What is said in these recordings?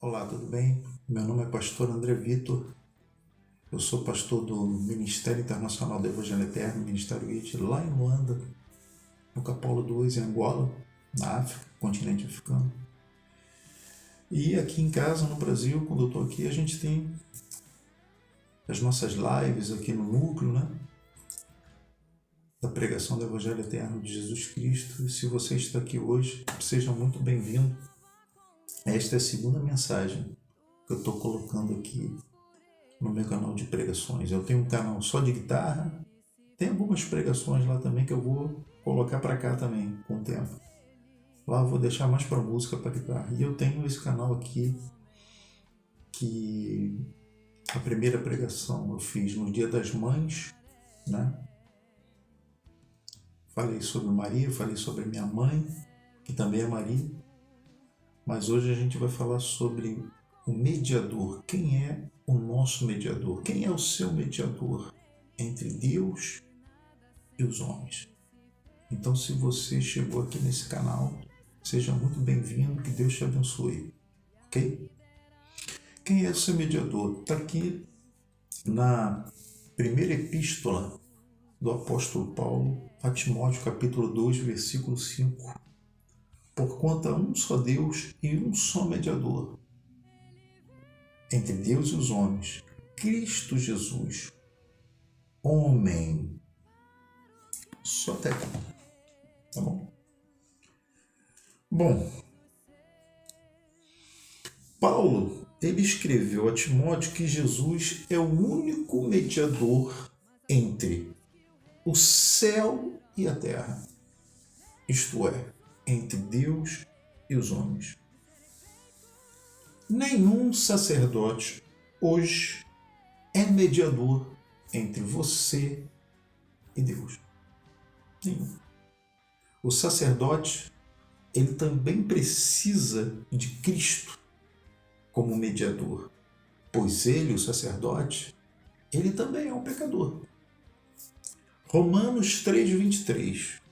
Olá, tudo bem? Meu nome é pastor André Vitor. Eu sou pastor do Ministério Internacional do Evangelho Eterno, Ministério IT, lá em Luanda, no Capolo 2, em Angola, na África, continente africano. E aqui em casa, no Brasil, quando eu estou aqui, a gente tem as nossas lives aqui no núcleo, né? Da pregação do Evangelho Eterno de Jesus Cristo. E se você está aqui hoje, seja muito bem-vindo. Esta é a segunda mensagem que eu estou colocando aqui no meu canal de pregações. Eu tenho um canal só de guitarra, tem algumas pregações lá também que eu vou colocar para cá também com o tempo. Lá eu vou deixar mais para música, para guitarra. E eu tenho esse canal aqui que a primeira pregação eu fiz no Dia das Mães, né? Falei sobre Maria, falei sobre minha mãe, que também é Maria. Mas hoje a gente vai falar sobre o mediador. Quem é o nosso mediador? Quem é o seu mediador entre Deus e os homens? Então, se você chegou aqui nesse canal, seja muito bem-vindo, que Deus te abençoe, ok? Quem é o seu mediador? Está aqui na primeira epístola do apóstolo Paulo a Timóteo, capítulo 2, versículo 5. Porquanto há um só Deus e um só mediador entre Deus e os homens, Cristo Jesus, homem. Só até aqui, tá bom? Bom, Paulo, ele escreveu a Timóteo que Jesus é o único mediador entre o céu e a terra, isto é, entre Deus e os homens. Nenhum sacerdote hoje é mediador entre você e Deus. Nenhum. O sacerdote, ele também precisa de Cristo como mediador, pois ele, o sacerdote, ele também é um pecador. Romanos 3:23.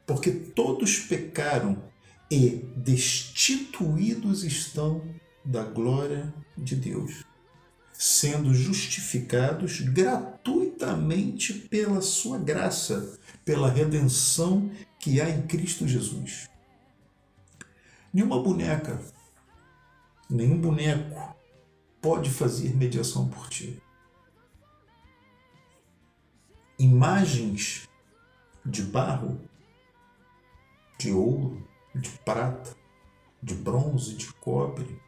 Porque todos pecaram e destituídos estão da glória de Deus, sendo justificados gratuitamente pela sua graça, pela redenção que há em Cristo Jesus. Nenhuma boneca, nenhum boneco pode fazer mediação por ti. Imagens de barro, de ouro, de prata, de bronze, de cobre,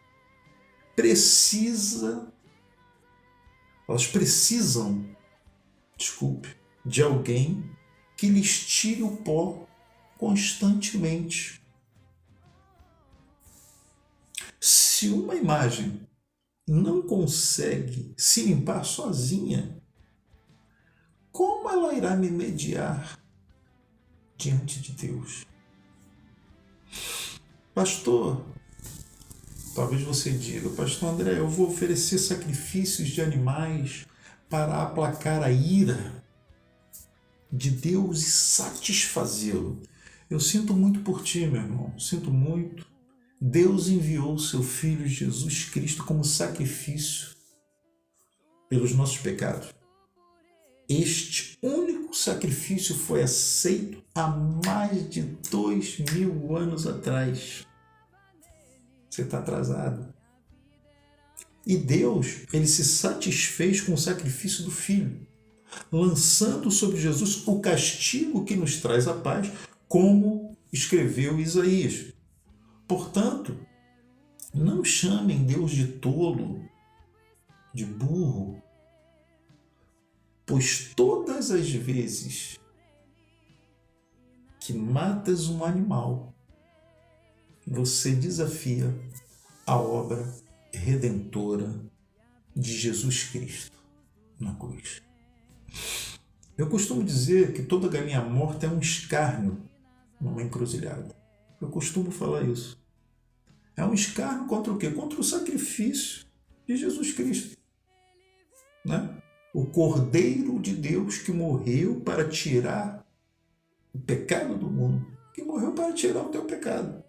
elas precisam, de alguém que lhes tire o pó constantemente. Se uma imagem não consegue se limpar sozinha, como ela irá me mediar diante de Deus? Pastor, talvez você diga, pastor André, eu vou oferecer sacrifícios de animais para aplacar a ira de Deus e satisfazê-lo. Eu sinto muito por ti, meu irmão, sinto muito. Deus enviou o seu Filho Jesus Cristo como sacrifício pelos nossos pecados. Este único sacrifício foi aceito há mais de 2000 anos atrás. Você está atrasado. E Deus, ele se satisfez com o sacrifício do Filho, lançando sobre Jesus o castigo que nos traz a paz, como escreveu Isaías. Portanto, não chamem Deus de tolo, de burro, pois todas as vezes que matas um animal, você desafia a obra redentora de Jesus Cristo na cruz. Eu costumo dizer que toda galinha morta é um escárnio numa encruzilhada. Eu costumo falar isso. É um escárnio contra o quê? Contra o sacrifício de Jesus Cristo, né? O Cordeiro de Deus que morreu para tirar o pecado do mundo, que morreu para tirar o teu pecado.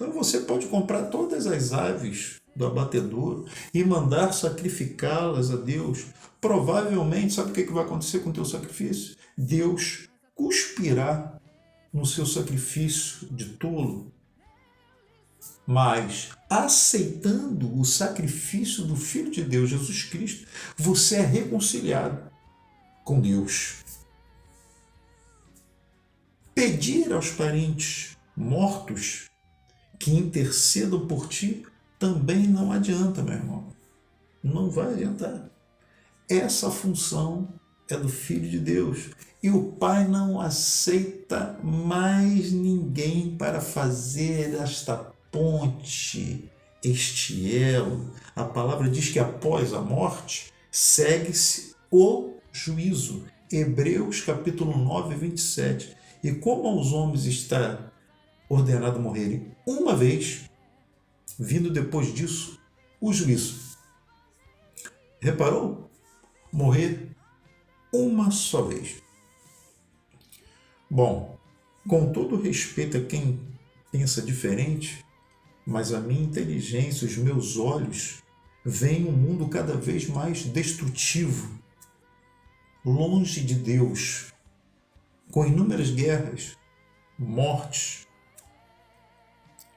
Então você pode comprar todas as aves do abatedouro e mandar sacrificá-las a Deus. Provavelmente, sabe o que vai acontecer com o teu sacrifício? Deus cuspirá no seu sacrifício de tolo. Mas, aceitando o sacrifício do Filho de Deus, Jesus Cristo, você é reconciliado com Deus. Pedir aos parentes mortos que intercedam por ti também não adianta, meu irmão. Não vai adiantar. Essa função é do Filho de Deus. E o Pai não aceita mais ninguém para fazer esta ponte, este elo. A palavra diz que após a morte segue-se o juízo. Hebreus capítulo 9, 27. E como aos homens está ordenado morrerem uma vez, vindo depois disso o juízo. Reparou? Morrer uma só vez. Bom, com todo respeito a quem pensa diferente, mas a minha inteligência, os meus olhos, veem um mundo cada vez mais destrutivo, longe de Deus, com inúmeras guerras, mortes.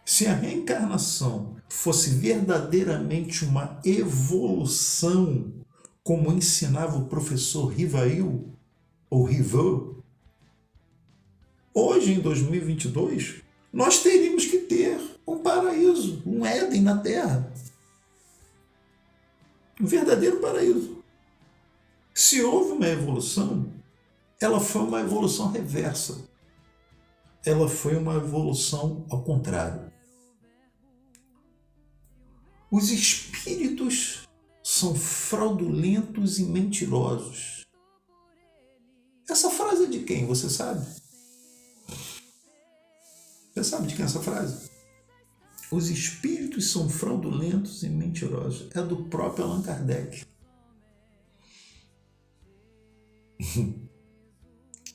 Se a reencarnação fosse verdadeiramente uma evolução, como ensinava o professor Rivail, ou Rivail, hoje, em 2022, nós teríamos que ter um paraíso, um Éden na Terra. Um verdadeiro paraíso. Se houve uma evolução, ela foi uma evolução reversa. Ela foi uma evolução ao contrário. Os espíritos são fraudulentos e mentirosos. Essa frase é de quem, você sabe? Você sabe de quem é essa frase? Os espíritos são fraudulentos e mentirosos. É do próprio Allan Kardec.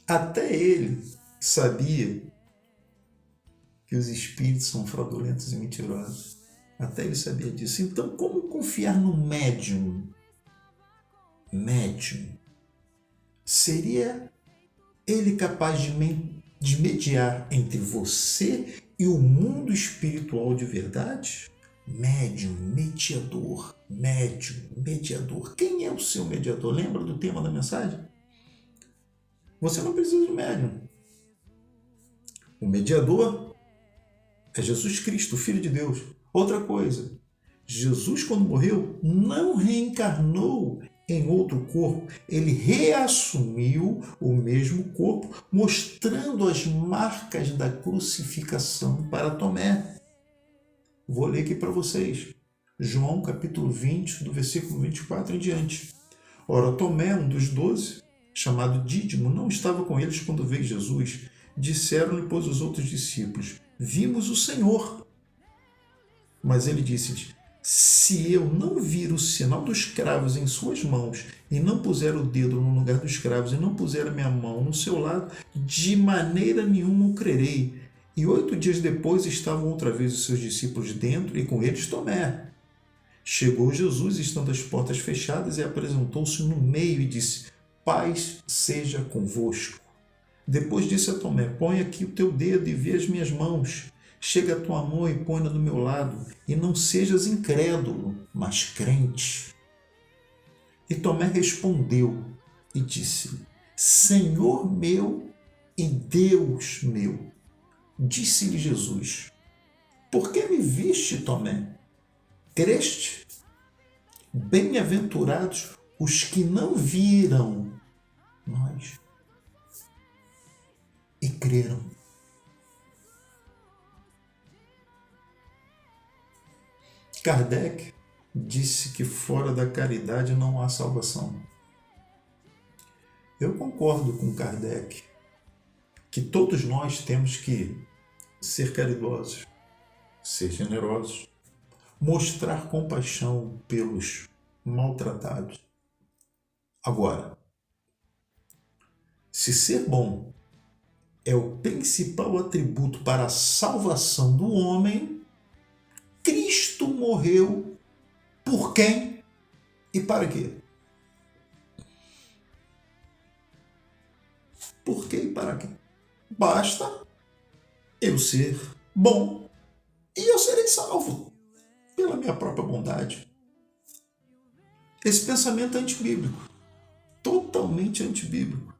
Até ele sabia que os espíritos são fraudulentos e mentirosos. Até ele sabia disso. Então, como confiar no médium? Médium. Seria ele capaz de mediar entre você e o mundo espiritual de verdade? Médium, mediador, médium, mediador. Quem é o seu mediador? Lembra do tema da mensagem? Você não precisa de médium. O mediador é Jesus Cristo, o Filho de Deus. Outra coisa, Jesus, quando morreu, não reencarnou em outro corpo. Ele reassumiu o mesmo corpo, mostrando as marcas da crucificação para Tomé. Vou ler aqui para vocês. João capítulo 20, do versículo 24 em diante. Ora, Tomé, um dos 12, chamado Dídimo, não estava com eles quando veio Jesus. Disseram-lhe, pois, os outros discípulos: vimos o Senhor. Mas ele disse-lhes: se eu não vir o sinal dos cravos em suas mãos, e não puser o dedo no lugar dos cravos, e não puser a minha mão no seu lado, de maneira nenhuma o crerei. E 8 dias depois estavam outra vez os seus discípulos dentro, e com eles Tomé. Chegou Jesus, estando as portas fechadas, e apresentou-se no meio e disse: paz seja convosco. Depois disse a Tomé: põe aqui o teu dedo e vê as minhas mãos. Chega a tua mão e põe-na do meu lado, e não sejas incrédulo, mas crente. E Tomé respondeu e disse-lhe: Senhor meu e Deus meu. Disse-lhe Jesus: por que me viste, Tomé? Creste? Bem-aventurados os que não viram, nós, e creram. Kardec disse que fora da caridade não há salvação. Eu concordo com Kardec que todos nós temos que ser caridosos, ser generosos, mostrar compaixão pelos maltratados. Agora, se ser bom é o principal atributo para a salvação do homem, Cristo morreu por quem e para quê? Por quê e para quê? Basta eu ser bom e eu serei salvo pela minha própria bondade. Esse pensamento é antibíblico, totalmente antibíblico.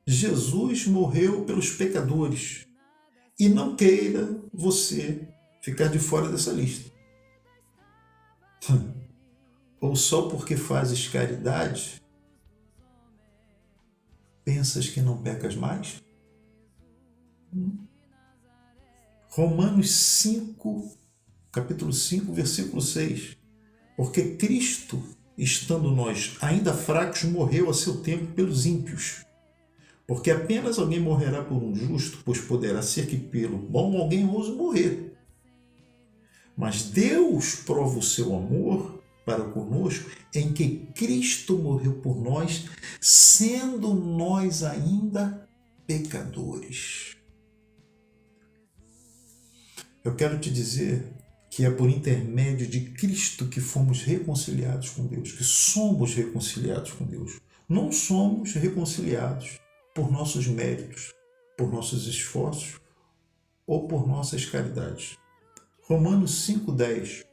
Jesus morreu pelos pecadores e não queira você ficar de fora dessa lista. Ou só porque fazes caridade, pensas que não pecas mais? Romanos 5, capítulo 5, versículo 6. Porque Cristo, estando nós ainda fracos, morreu a seu tempo pelos ímpios. Porque apenas alguém morrerá por um justo, pois poderá ser que pelo bom alguém ouse morrer. Mas Deus prova o seu amor para conosco em que Cristo morreu por nós, sendo nós ainda pecadores. Eu quero te dizer que é por intermédio de Cristo que fomos reconciliados com Deus, que somos reconciliados com Deus. Não somos reconciliados por nossos méritos, por nossos esforços ou por nossas caridades. Romanos 5,10.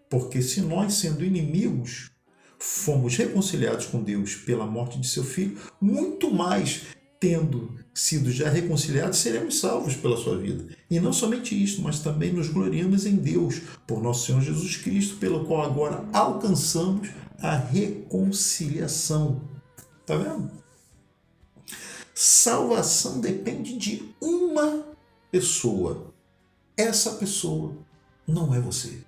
Porque se nós, sendo inimigos, fomos reconciliados com Deus pela morte de seu Filho, muito mais, tendo sido já reconciliados, seremos salvos pela sua vida. E não somente isto, mas também nos gloriamos em Deus, por nosso Senhor Jesus Cristo, pelo qual agora alcançamos a reconciliação. Está vendo? Salvação depende de uma pessoa. Essa pessoa não é você.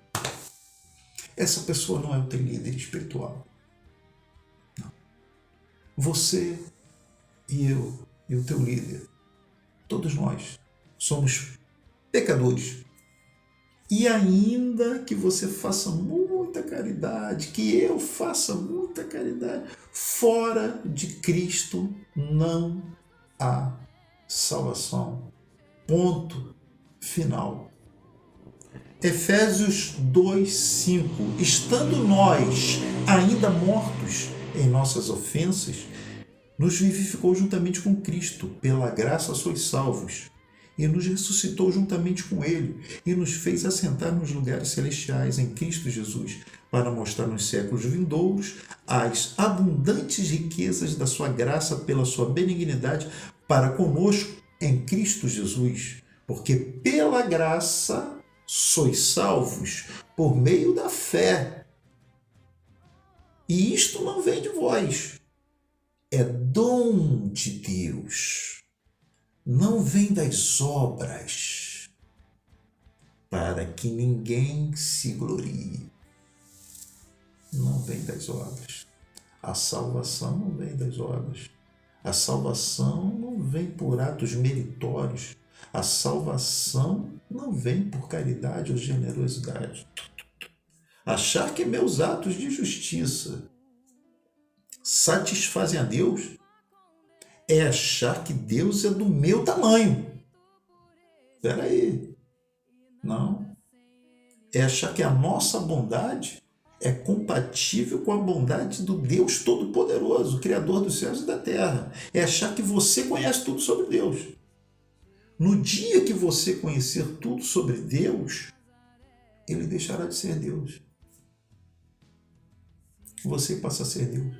Essa pessoa não é o teu líder espiritual. Não. Você e eu e o teu líder, todos nós somos pecadores. E ainda que você faça muita caridade, que eu faça muita caridade, fora de Cristo não há salvação. Ponto final. Efésios 2:5. Estando nós ainda mortos em nossas ofensas, nos vivificou juntamente com Cristo, pela graça sois salvos, e nos ressuscitou juntamente com Ele, e nos fez assentar nos lugares celestiais em Cristo Jesus, para mostrar nos séculos vindouros as abundantes riquezas da sua graça pela sua benignidade para conosco em Cristo Jesus, porque pela graça sois salvos por meio da fé. E isto não vem de vós, é dom de Deus, não vem das obras, para que ninguém se glorie. Não vem das obras. A salvação não vem das obras. A salvação não vem por atos meritórios. A salvação não vem por caridade ou generosidade. Achar que meus atos de justiça satisfazem a Deus é achar que Deus é do meu tamanho. Espera aí. Não. É achar que a nossa bondade é compatível com a bondade do Deus Todo-Poderoso, Criador dos céus e da terra. É achar que você conhece tudo sobre Deus. No dia que você conhecer tudo sobre Deus, Ele deixará de ser Deus. Você passa a ser Deus.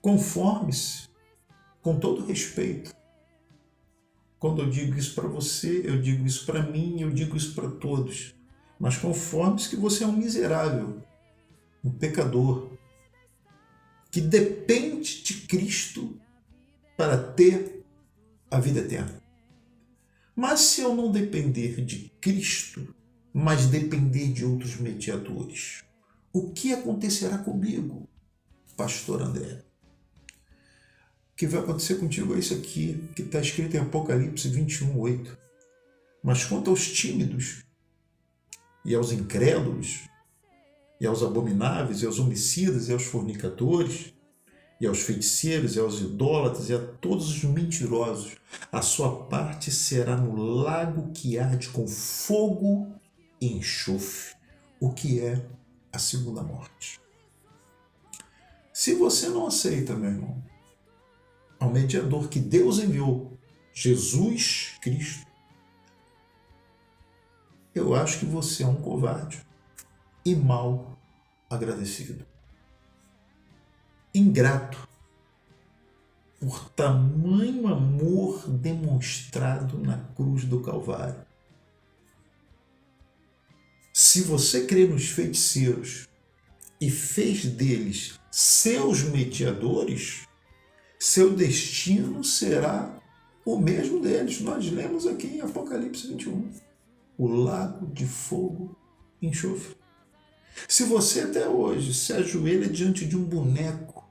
Conforme-se, com todo respeito. Quando eu digo isso para você, eu digo isso para mim, eu digo isso para todos. Mas conforme-se que você é um miserável, um pecador, que depende de Cristo para ter a vida eterna. Mas se eu não depender de Cristo, mas depender de outros mediadores, o que acontecerá comigo, pastor André? O que vai acontecer contigo é isso aqui, que está escrito em Apocalipse 21:8. Mas quanto aos tímidos, e aos incrédulos, e aos abomináveis, e aos homicidas, e aos fornicadores, e aos feiticeiros, e aos idólatras, e a todos os mentirosos. A sua parte será no lago que arde com fogo e enxofre, o que é a segunda morte. Se você não aceita, meu irmão, ao mediador que Deus enviou, Jesus Cristo, eu acho que você é um covarde e mal agradecido. Ingrato por tamanho amor demonstrado na cruz do Calvário. Se você crê nos feiticeiros e fez deles seus mediadores, seu destino será o mesmo deles. Nós lemos aqui em Apocalipse 21, o lago de fogo e enxofre. Se você até hoje se ajoelha diante de um boneco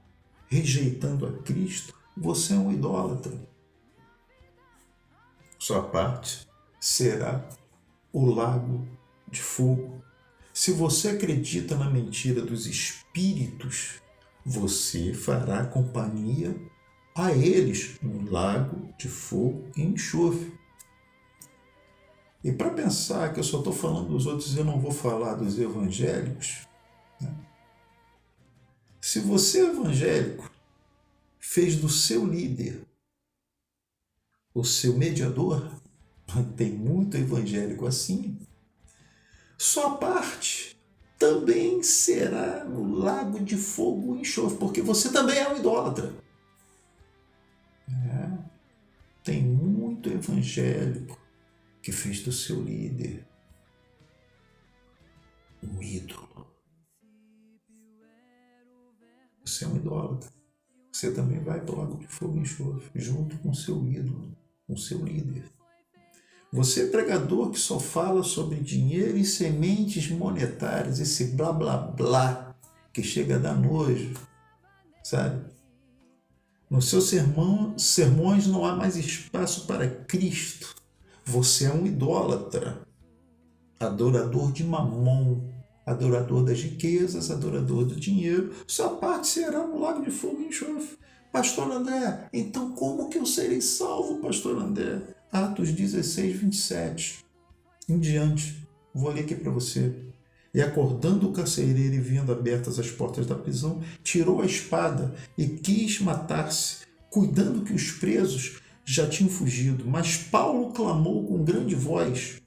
rejeitando a Cristo, você é um idólatra. Sua parte será o lago de fogo. Se você acredita na mentira dos espíritos, você fará companhia a eles no lago de fogo e enxofre. E para pensar que eu só estou falando dos outros e eu não vou falar dos evangélicos, né? Se você é evangélico, fez do seu líder o seu mediador, tem muito evangélico assim, sua parte também será no lago de fogo e enxofre, porque você também é um idólatra. Tem muito evangélico que fez do seu líder um ídolo. Você é um idólatra. Você também vai para o lago de fogo e enxofre, junto com o seu ídolo, com o seu líder. Você, pregador que só fala sobre dinheiro e sementes monetárias, esse blá blá blá que chega a dar nojo, sabe? Nos seus sermões não há mais espaço para Cristo. Você é um idólatra, adorador de Mamon, adorador das riquezas, adorador do dinheiro. Sua parte será no lago de fogo e enxofre. Pastor André, então como que eu serei salvo, pastor André? Atos 16, 27 em diante. Vou ler aqui para você. E acordando o carcereiro e vendo abertas as portas da prisão, tirou a espada e quis matar-se, cuidando que os presos já tinham fugido. Mas Paulo clamou com grande voz,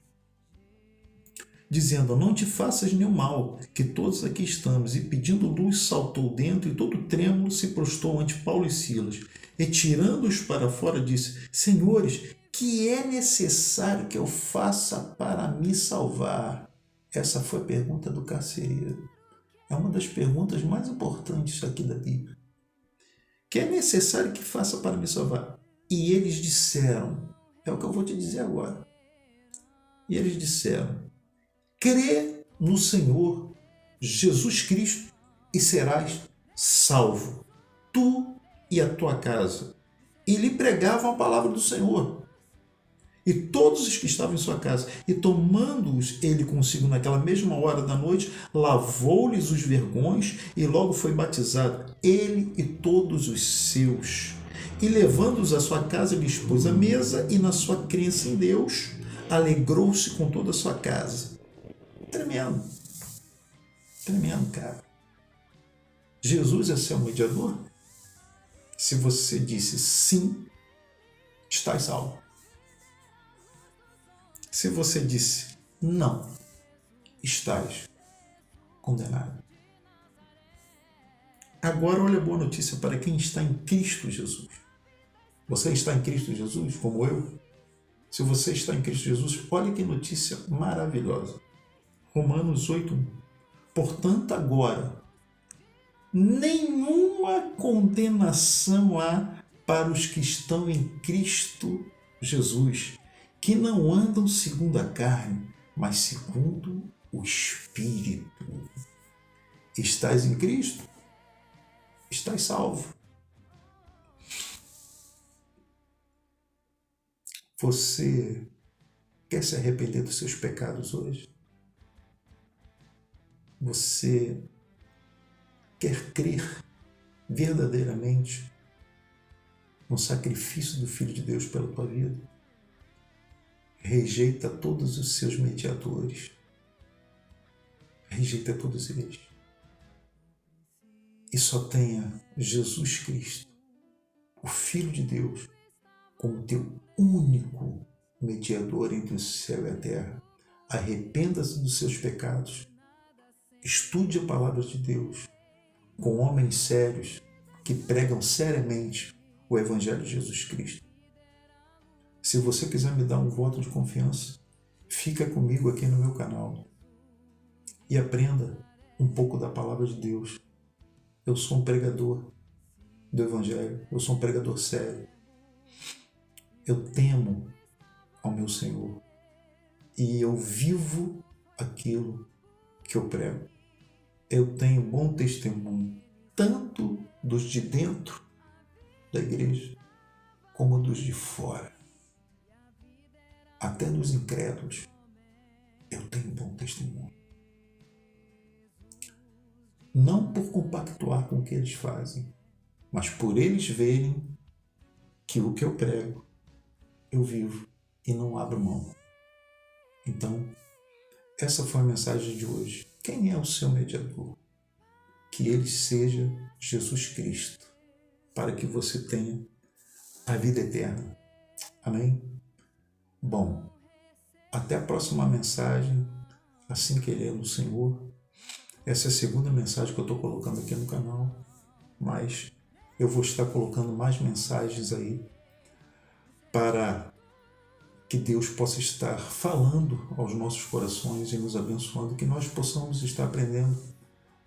dizendo: não te faças nenhum mal, que todos aqui estamos. E pedindo luz, saltou dentro e todo trêmulo se prostrou ante Paulo e Silas. E tirando-os para fora, disse: senhores, que é necessário que eu faça para me salvar? Essa foi a pergunta do carcereiro. É uma das perguntas mais importantes aqui da Bíblia. Que é necessário que faça para me salvar? E eles disseram, é o que eu vou te dizer agora. E eles disseram: crê no Senhor Jesus Cristo e serás salvo, tu e a tua casa. E lhe pregavam a palavra do Senhor. E todos os que estavam em sua casa, e tomando-os ele consigo naquela mesma hora da noite, lavou-lhes os vergões e logo foi batizado, ele e todos os seus. E levando-os à sua casa, lhes pôs a mesa e na sua crença em Deus, alegrou-se com toda a sua casa. Tremendo. Tremendo, cara. Jesus é seu mediador? Se você disse sim, estás salvo. Se você disse não, estás condenado. Agora olha a boa notícia para quem está em Cristo Jesus. Você está em Cristo Jesus, como eu? Se você está em Cristo Jesus, olha que notícia maravilhosa. Romanos 8:1. Portanto, agora, nenhuma condenação há para os que estão em Cristo Jesus, que não andam segundo a carne, mas segundo o Espírito. Estás em Cristo? Estás salvo. Você quer se arrepender dos seus pecados hoje? Você quer crer verdadeiramente no sacrifício do Filho de Deus pela tua vida. Rejeita todos os seus mediadores. Rejeita todos eles. E só tenha Jesus Cristo, o Filho de Deus, como teu único mediador entre o céu e a terra. Arrependa-se dos seus pecados. Estude a palavra de Deus com homens sérios que pregam seriamente o Evangelho de Jesus Cristo. Se você quiser me dar um voto de confiança, fica comigo aqui no meu canal e aprenda um pouco da palavra de Deus. Eu sou um pregador do Evangelho, eu sou um pregador sério. Eu temo ao meu Senhor e eu vivo aquilo que eu prego. Eu tenho bom testemunho, tanto dos de dentro da igreja, como dos de fora. Até dos incrédulos, eu tenho bom testemunho. Não por compactuar com o que eles fazem, mas por eles verem que o que eu prego, eu vivo e não abro mão. Então, essa foi a mensagem de hoje. Quem é o seu mediador? Que ele seja Jesus Cristo, para que você tenha a vida eterna. Amém? Bom, até a próxima mensagem, assim querendo o Senhor. Essa é a segunda mensagem que eu estou colocando aqui no canal, mas eu vou estar colocando mais mensagens aí para que Deus possa estar falando aos nossos corações e nos abençoando, que nós possamos estar aprendendo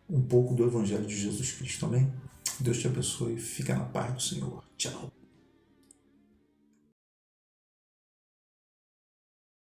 um pouco do Evangelho de Jesus Cristo. Amém? Deus te abençoe. Fica na paz do Senhor. Tchau.